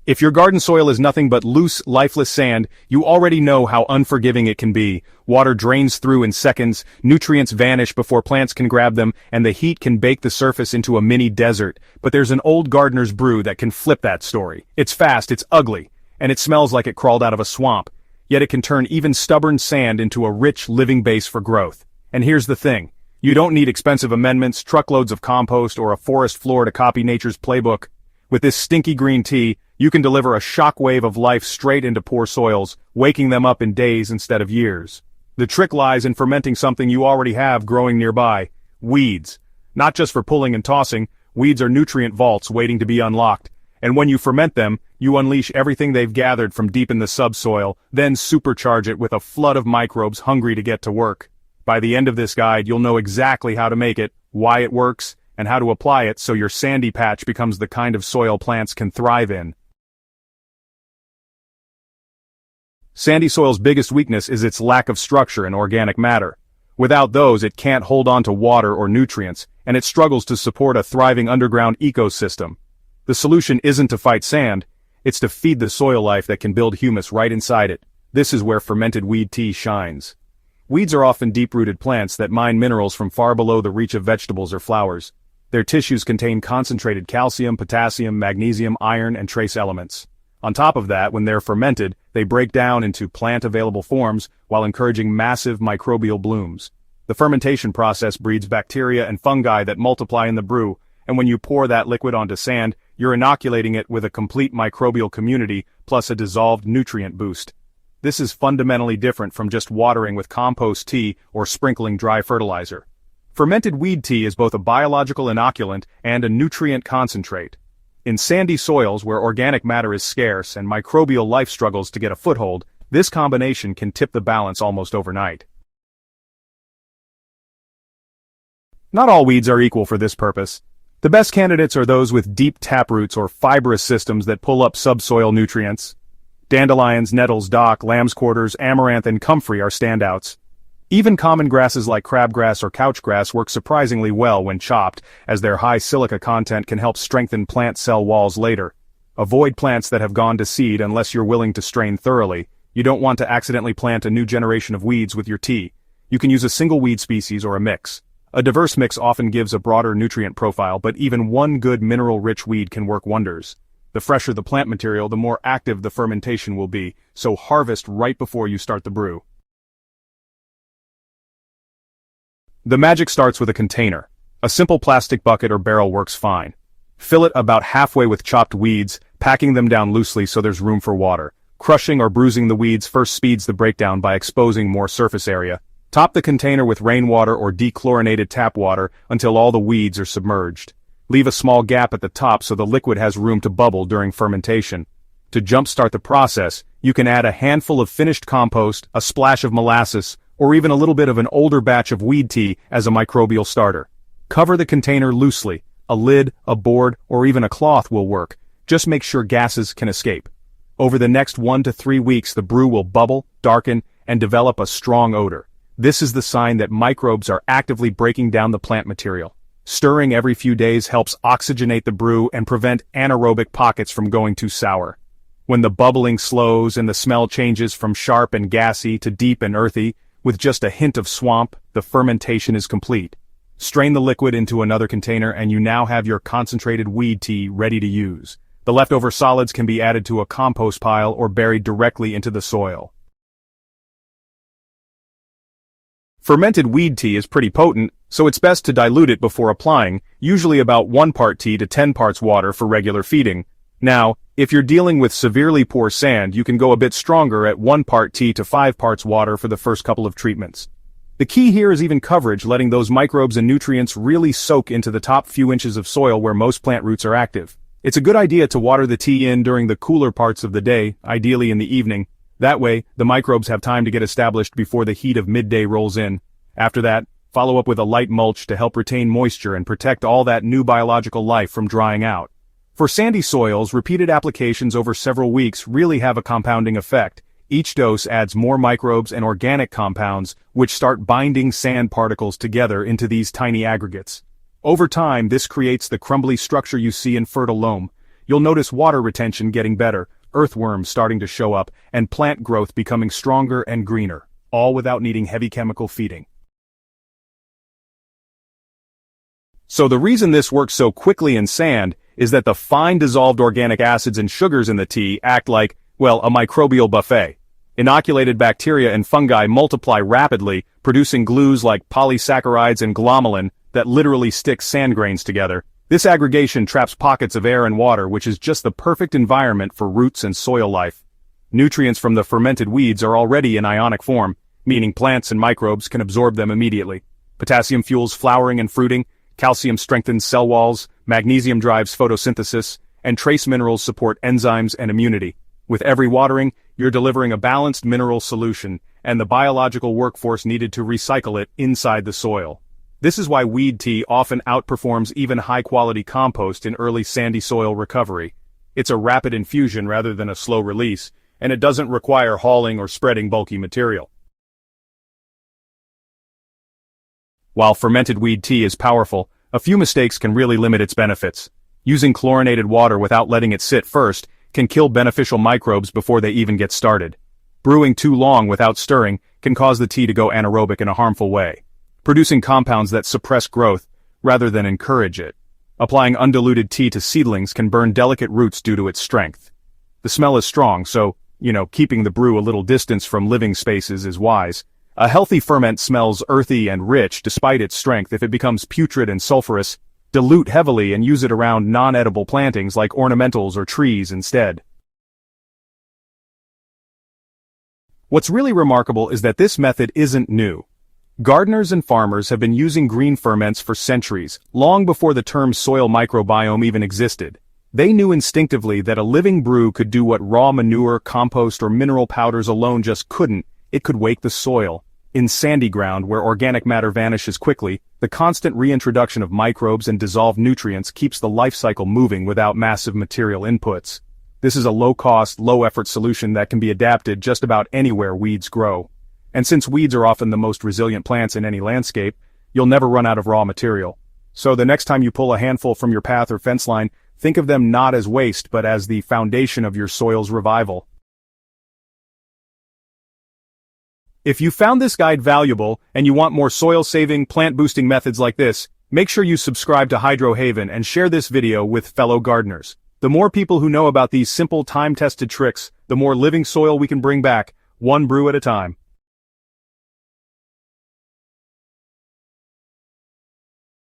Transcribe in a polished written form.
If your garden soil is nothing but loose, lifeless sand, you already know how unforgiving it can be. Water drains through in seconds, nutrients vanish before plants can grab them, and the heat can bake the surface into a mini desert. But there's an old gardener's brew that can flip that story. It's fast, it's ugly, and it smells like it crawled out of a swamp. Yet it can turn even stubborn sand into a rich, living base for growth. And here's the thing. You don't need expensive amendments, truckloads of compost, or a forest floor to copy nature's playbook. With this stinky green tea, you can deliver a shockwave of life straight into poor soils, waking them up in days instead of years. The trick lies in fermenting something you already have growing nearby: weeds. Not just for pulling and tossing, weeds are nutrient vaults waiting to be unlocked. And when you ferment them, you unleash everything they've gathered from deep in the subsoil, then supercharge it with a flood of microbes hungry to get to work. By the end of this guide, you'll know exactly how to make it, why it works, and how to apply it so your sandy patch becomes the kind of soil plants can thrive in. Sandy soil's biggest weakness is its lack of structure and organic matter. Without those, it can't hold on to water or nutrients, and it struggles to support a thriving underground ecosystem. The solution isn't to fight sand, it's to feed the soil life that can build humus right inside it. This is where fermented weed tea shines. Weeds are often deep-rooted plants that mine minerals from far below the reach of vegetables or flowers. Their tissues contain concentrated calcium, potassium, magnesium, iron, and trace elements. On top of that, when they're fermented, they break down into plant-available forms while encouraging massive microbial blooms. The fermentation process breeds bacteria and fungi that multiply in the brew, and when you pour that liquid onto sand, you're inoculating it with a complete microbial community plus a dissolved nutrient boost. This is fundamentally different from just watering with compost tea or sprinkling dry fertilizer. Fermented weed tea is both a biological inoculant and a nutrient concentrate. In sandy soils where organic matter is scarce and microbial life struggles to get a foothold, this combination can tip the balance almost overnight. Not all weeds are equal for this purpose. The best candidates are those with deep taproots or fibrous systems that pull up subsoil nutrients. Dandelions, nettles, dock, lamb's quarters, amaranth, and comfrey are standouts. Even common grasses like crabgrass or couchgrass work surprisingly well when chopped, as their high silica content can help strengthen plant cell walls later. Avoid plants that have gone to seed unless you're willing to strain thoroughly. You don't want to accidentally plant a new generation of weeds with your tea. You can use a single weed species or a mix. A diverse mix often gives a broader nutrient profile, but even one good mineral-rich weed can work wonders. The fresher the plant material, the more active the fermentation will be, so harvest right before you start the brew. The magic starts with a container. A simple plastic bucket or barrel works fine. Fill it about halfway with chopped weeds, packing them down loosely so there's room for water. Crushing or bruising the weeds first speeds the breakdown by exposing more surface area. Top the container with rainwater or dechlorinated tap water until all the weeds are submerged. Leave a small gap at the top so the liquid has room to bubble during fermentation. To jumpstart the process, you can add a handful of finished compost, a splash of molasses, or even a little bit of an older batch of weed tea as a microbial starter. Cover the container loosely. A lid, a board, or even a cloth will work. Just make sure gases can escape. Over the next 1 to 3 weeks, the brew will bubble, darken, and develop a strong odor. This is the sign that microbes are actively breaking down the plant material. Stirring every few days helps oxygenate the brew and prevent anaerobic pockets from going too sour. When the bubbling slows and the smell changes from sharp and gassy to deep and earthy, with just a hint of swamp, the fermentation is complete. Strain the liquid into another container and you now have your concentrated weed tea ready to use. The leftover solids can be added to a compost pile or buried directly into the soil. Fermented weed tea is pretty potent, so it's best to dilute it before applying, usually about 1 part tea to 10 parts water for regular feeding. Now, if you're dealing with severely poor sand, you can go a bit stronger at 1 part tea to 5 parts water for the first couple of treatments. The key here is even coverage, letting those microbes and nutrients really soak into the top few inches of soil where most plant roots are active. It's a good idea to water the tea in during the cooler parts of the day, ideally in the evening. That way, the microbes have time to get established before the heat of midday rolls in. After that, follow up with a light mulch to help retain moisture and protect all that new biological life from drying out. For sandy soils, repeated applications over several weeks really have a compounding effect. Each dose adds more microbes and organic compounds, which start binding sand particles together into these tiny aggregates. Over time, this creates the crumbly structure you see in fertile loam. you'll notice water retention getting better, earthworms starting to show up, and plant growth becoming stronger and greener, all without needing heavy chemical feeding. So the reason this works so quickly in sand is that the fine dissolved organic acids and sugars in the tea act like, well, a microbial buffet. Inoculated bacteria and fungi multiply rapidly, producing glues like polysaccharides and glomalin that literally stick sand grains together. This aggregation traps pockets of air and water, which is just the perfect environment for roots and soil life. Nutrients from the fermented weeds are already in ionic form, meaning plants and microbes can absorb them immediately. Potassium fuels flowering and fruiting, calcium strengthens cell walls, magnesium drives photosynthesis, and trace minerals support enzymes and immunity. With every watering, you're delivering a balanced mineral solution and the biological workforce needed to recycle it inside the soil. This is why weed tea often outperforms even high-quality compost in early sandy soil recovery. It's a rapid infusion rather than a slow release, and it doesn't require hauling or spreading bulky material. While fermented weed tea is powerful, a few mistakes can really limit its benefits. Using chlorinated water without letting it sit first can kill beneficial microbes before they even get started. Brewing too long without stirring can cause the tea to go anaerobic in a harmful way, producing compounds that suppress growth rather than encourage it. Applying undiluted tea to seedlings can burn delicate roots due to its strength. The smell is strong, so, keeping the brew a little distance from living spaces is wise. A healthy ferment smells earthy and rich despite its strength. If it becomes putrid and sulfurous, dilute heavily and use it around non-edible plantings like ornamentals or trees instead. What's really remarkable is that this method isn't new. Gardeners and farmers have been using green ferments for centuries, long before the term soil microbiome even existed. They knew instinctively that a living brew could do what raw manure, compost, or mineral powders alone just couldn't. It could wake the soil. In sandy ground where organic matter vanishes quickly, the constant reintroduction of microbes and dissolved nutrients keeps the life cycle moving without massive material inputs. This is a low-cost, low-effort solution that can be adapted just about anywhere weeds grow. And since weeds are often the most resilient plants in any landscape, you'll never run out of raw material. So the next time you pull a handful from your path or fence line, think of them not as waste but as the foundation of your soil's revival. If you found this guide valuable and you want more soil-saving, plant-boosting methods like this, make sure you subscribe to Hydro Haven and share this video with fellow gardeners. The more people who know about these simple, time-tested tricks, the more living soil we can bring back, one brew at a time.